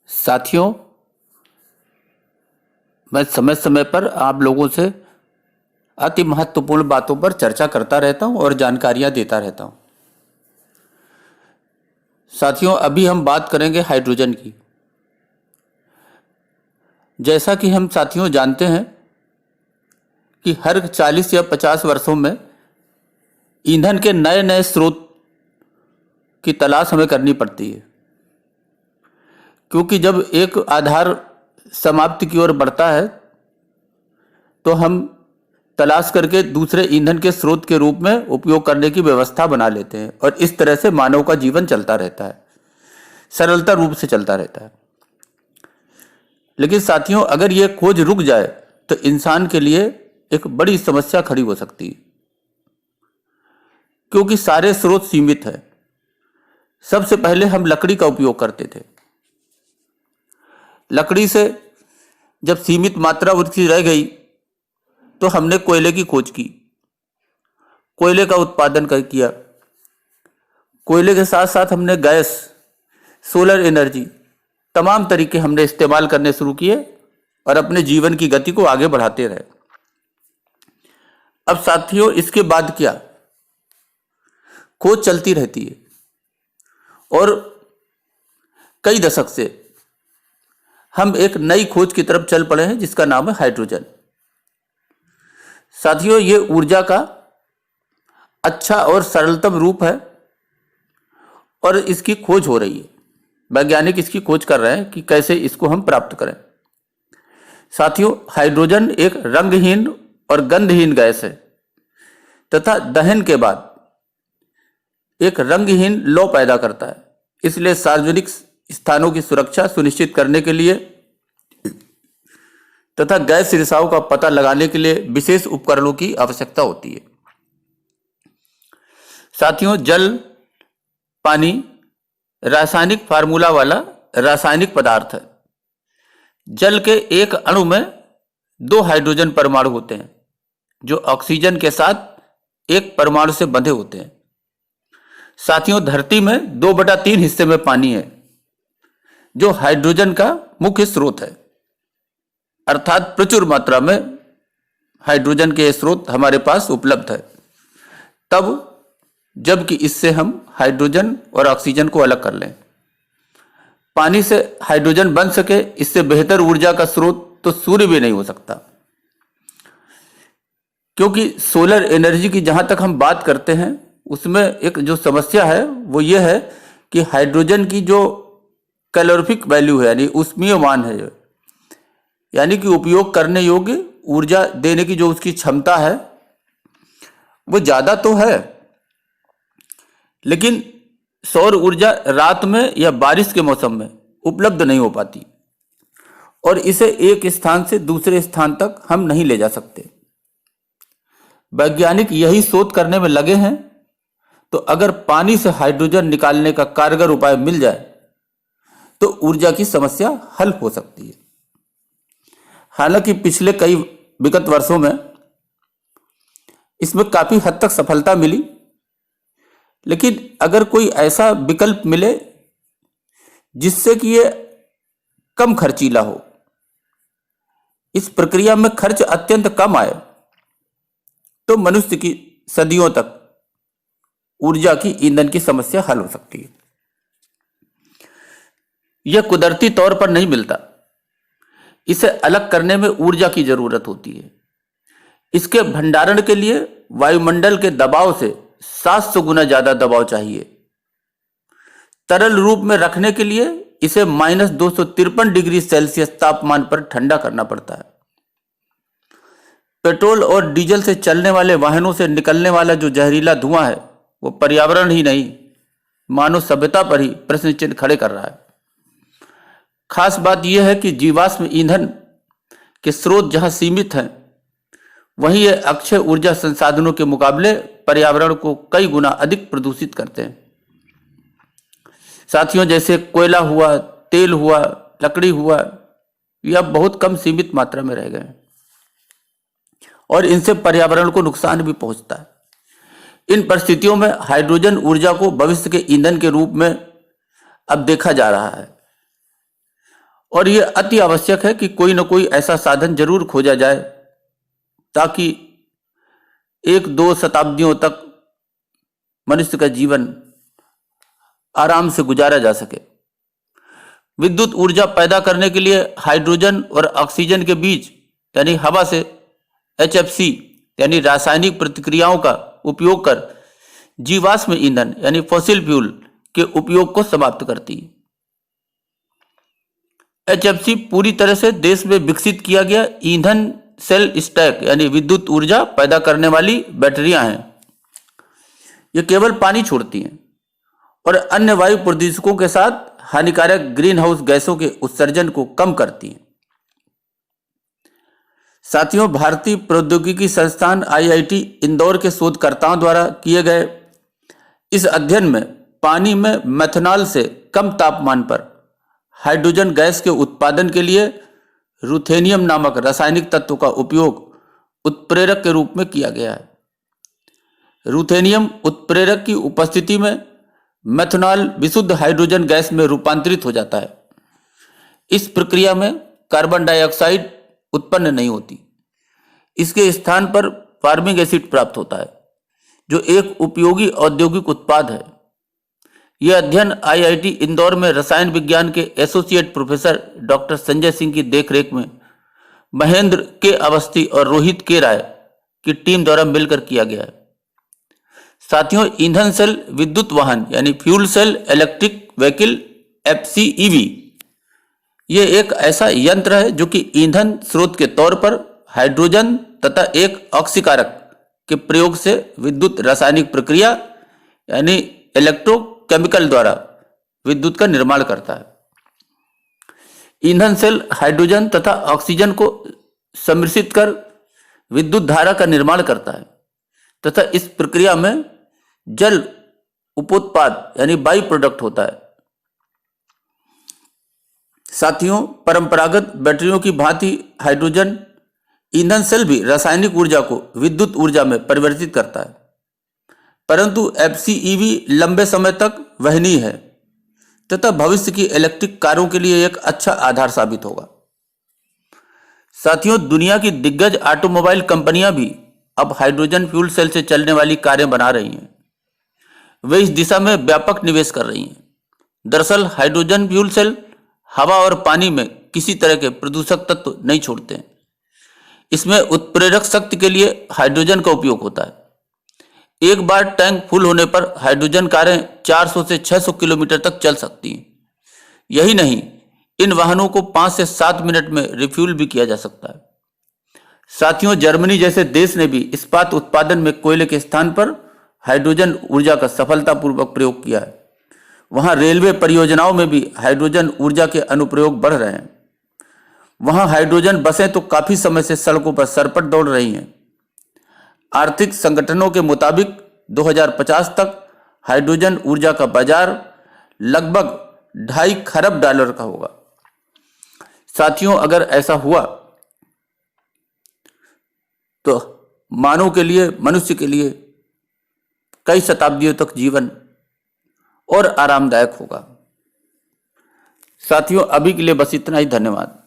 साथियों, मैं समय समय पर आप लोगों से अति महत्वपूर्ण बातों पर चर्चा करता रहता हूं और जानकारियां देता रहता हूं। साथियों, अभी हम बात करेंगे हाइड्रोजन की। जैसा कि हम साथियों जानते हैं कि हर 40 या 50 वर्षों में ईंधन के नए नए स्रोत की तलाश हमें करनी पड़ती है, क्योंकि जब एक आधार समाप्ति की ओर बढ़ता है तो हम तलाश करके दूसरे ईंधन के स्रोत के रूप में उपयोग करने की व्यवस्था बना लेते हैं और इस तरह से मानव का जीवन चलता रहता है, सरलता रूप से चलता रहता है। लेकिन साथियों, अगर यह खोज रुक जाए तो इंसान के लिए एक बड़ी समस्या खड़ी हो सकती है, क्योंकि सारे स्रोत सीमित है। सबसे पहले हम लकड़ी का उपयोग करते थे। लकड़ी से जब सीमित मात्रा उसकी रह गई तो हमने कोयले की खोज की, कोयले का उत्पादन किया। कोयले के साथ साथ हमने गैस, सोलर एनर्जी, तमाम तरीके हमने इस्तेमाल करने शुरू किए और अपने जीवन की गति को आगे बढ़ाते रहे। अब साथियों, इसके बाद क्या? खोज चलती रहती है और कई दशक से हम एक नई खोज की तरफ चल पड़े हैं जिसका नाम है हाइड्रोजन। साथियों, ये ऊर्जा का अच्छा और सरलतम रूप है और इसकी खोज हो रही है। वैज्ञानिक इसकी खोज कर रहे हैं कि कैसे इसको हम प्राप्त करें। साथियों, हाइड्रोजन एक रंगहीन और गंधहीन गैस है तथा दहन के बाद एक रंगहीन लौ पैदा करता है। इसलिए सार्वजनिक स्थानों की सुरक्षा सुनिश्चित करने के लिए तथा गैस रिसाव का पता लगाने के लिए विशेष उपकरणों की आवश्यकता होती है। साथियों, जल, पानी रासायनिक फार्मूला वाला रासायनिक पदार्थ है। जल के एक अणु में 2 हाइड्रोजन परमाणु होते हैं जो ऑक्सीजन के साथ एक परमाणु से बंधे होते हैं। साथियों, धरती में 2/3 हिस्से में पानी है जो हाइड्रोजन का मुख्य स्रोत है, अर्थात प्रचुर मात्रा में हाइड्रोजन के स्रोत हमारे पास उपलब्ध है, तब जबकि इससे हम हाइड्रोजन और ऑक्सीजन को अलग कर लें। पानी से हाइड्रोजन बन सके, इससे बेहतर ऊर्जा का स्रोत तो सूर्य भी नहीं हो सकता, क्योंकि सोलर एनर्जी की जहां तक हम बात करते हैं उसमें एक जो समस्या है वो ये है कि हाइड्रोजन की जो कैलोरीफिक वैल्यू है, यानी ऊष्मीय मान है, यानी कि उपयोग करने योग्य ऊर्जा देने की जो उसकी क्षमता है वो ज्यादा तो है, लेकिन सौर ऊर्जा रात में या बारिश के मौसम में उपलब्ध नहीं हो पाती और इसे एक स्थान से दूसरे स्थान तक हम नहीं ले जा सकते। वैज्ञानिक यही शोध करने में लगे हैं, तो अगर पानी से हाइड्रोजन निकालने का कारगर उपाय मिल जाए तो ऊर्जा की समस्या हल हो सकती है। हालांकि पिछले कई विगत वर्षों में इसमें काफी हद तक सफलता मिली, लेकिन अगर कोई ऐसा विकल्प मिले जिससे कि ये कम खर्चीला हो, इस प्रक्रिया में खर्च अत्यंत कम आए, तो मनुष्य की सदियों तक ऊर्जा की ईंधन की समस्या हल हो सकती है। यह कुदरती तौर पर नहीं मिलता, इसे अलग करने में ऊर्जा की जरूरत होती है। इसके भंडारण के लिए वायुमंडल के दबाव से 700 गुना ज्यादा दबाव चाहिए। तरल रूप में रखने के लिए इसे -253 डिग्री सेल्सियस तापमान पर ठंडा करना पड़ता है। पेट्रोल और डीजल से चलने वाले वाहनों से निकलने वाला जो जहरीला धुआं है वो पर्यावरण ही नहीं, मानव सभ्यता पर ही प्रश्न चिन्ह खड़े कर रहा है। खास बात यह है कि जीवाश्म ईंधन के स्रोत जहां सीमित हैं, वहीं ये अक्षय ऊर्जा संसाधनों के मुकाबले पर्यावरण को कई गुना अधिक प्रदूषित करते हैं। साथियों, जैसे कोयला हुआ, तेल हुआ, लकड़ी हुआ, यह बहुत कम सीमित मात्रा में रह गए हैं और इनसे पर्यावरण को नुकसान भी पहुंचता है। इन परिस्थितियों में हाइड्रोजन ऊर्जा को भविष्य के ईंधन के रूप में अब देखा जा रहा है और यह अति आवश्यक है कि कोई न कोई ऐसा साधन जरूर खोजा जाए ताकि 1-2 शताब्दियों तक मनुष्य का जीवन आराम से गुजारा जा सके। विद्युत ऊर्जा पैदा करने के लिए हाइड्रोजन और ऑक्सीजन के बीच यानी हवा से HFC यानी रासायनिक प्रतिक्रियाओं का उपयोग कर जीवाश्म ईंधन यानी फॉसिल फ्यूल के उपयोग को समाप्त करती है। HFC पूरी तरह से देश में विकसित किया गया ईंधन सेल स्टैक यानी विद्युत ऊर्जा पैदा करने वाली बैटरियां हैं। ये केवल पानी छोड़ती हैं और अन्य वायु प्रदूषकों के साथ हानिकारक ग्रीन हाउस गैसों के उत्सर्जन को कम करती हैं। साथियों, भारतीय प्रौद्योगिकी संस्थान IIT इंदौर के शोधकर्ताओं द्वारा किए गए इस अध्ययन में पानी में मेथनॉल से कम तापमान पर हाइड्रोजन गैस के उत्पादन के लिए रूथेनियम नामक रासायनिक तत्व का उपयोग उत्प्रेरक के रूप में किया गया है। रूथेनियम उत्प्रेरक की उपस्थिति में मेथनॉल विशुद्ध हाइड्रोजन गैस में रूपांतरित हो जाता है। इस प्रक्रिया में कार्बन डाइऑक्साइड उत्पन्न नहीं होती। इसके स्थान पर फार्मिक एसिड प्राप्त होता है जो एक उपयोगी औद्योगिक उत्पाद है। यह अध्ययन IIT इंदौर में रसायन विज्ञान के associate professor doctor Sanjay Singh की देखरेख में महेंद्र के अवस्थी और रोहित के राय की टीम द्वारा मिलकर किया गया है। साथियों, ईंधन सेल विद्युत वाहन यानी fuel cell electric vehicle FCEV ये एक ऐसा यंत्र है जो कि ईंधन स्रोत के तौर पर हाइड्रोजन तथा एक ऑक्सीकारक के प्रयोग से विद्युत रासायनिक प्रक्रिया यानी इलेक्ट्रोकेमिकल द्वारा विद्युत का निर्माण करता है। ईंधन सेल हाइड्रोजन तथा ऑक्सीजन को सम्मिश्रित कर विद्युत धारा का निर्माण करता है तथा इस प्रक्रिया में जल उपोत्पाद यानी बाई प्रोडक्ट होता है। साथियों, परंपरागत बैटरियों की भांति हाइड्रोजन ईंधन सेल भी रासायनिक ऊर्जा को विद्युत ऊर्जा में परिवर्तित करता है, परंतु FCEV लंबे समय तक वहनीय है तथा भविष्य की इलेक्ट्रिक कारों के लिए एक अच्छा आधार साबित होगा। साथियों, दुनिया की दिग्गज ऑटोमोबाइल कंपनियां भी अब हाइड्रोजन फ्यूल सेल से चलने वाली कारें बना रही हैं। वे इस दिशा में व्यापक निवेश कर रही हैं। दरअसल हाइड्रोजन फ्यूल सेल हवा और पानी में किसी तरह के प्रदूषक तत्व नहीं छोड़ते हैं। इसमें उत्प्रेरक शक्ति के लिए हाइड्रोजन का उपयोग होता है। एक बार टैंक फुल होने पर हाइड्रोजन कारें 400 से 600 किलोमीटर तक चल सकती हैं। यही नहीं, इन वाहनों को 5 से 7 मिनट में रिफ्यूल भी किया जा सकता है। साथियों, जर्मनी जैसे देश ने भी इस्पात उत्पादन में कोयले के स्थान पर हाइड्रोजन ऊर्जा का सफलतापूर्वक प्रयोग किया है। वहां रेलवे परियोजनाओं में भी हाइड्रोजन ऊर्जा के अनुप्रयोग बढ़ रहे हैं। वहां हाइड्रोजन बसें तो काफी समय से सड़कों पर सरपट दौड़ रही हैं। आर्थिक संगठनों के मुताबिक 2050 तक हाइड्रोजन ऊर्जा का बाजार लगभग $2.5 खरब का होगा। साथियों, अगर ऐसा हुआ तो मानव के लिए, मनुष्य के लिए कई शताब्दियों तक जीवन और आरामदायक होगा। साथियों, अभी के लिए बस इतना ही। धन्यवाद।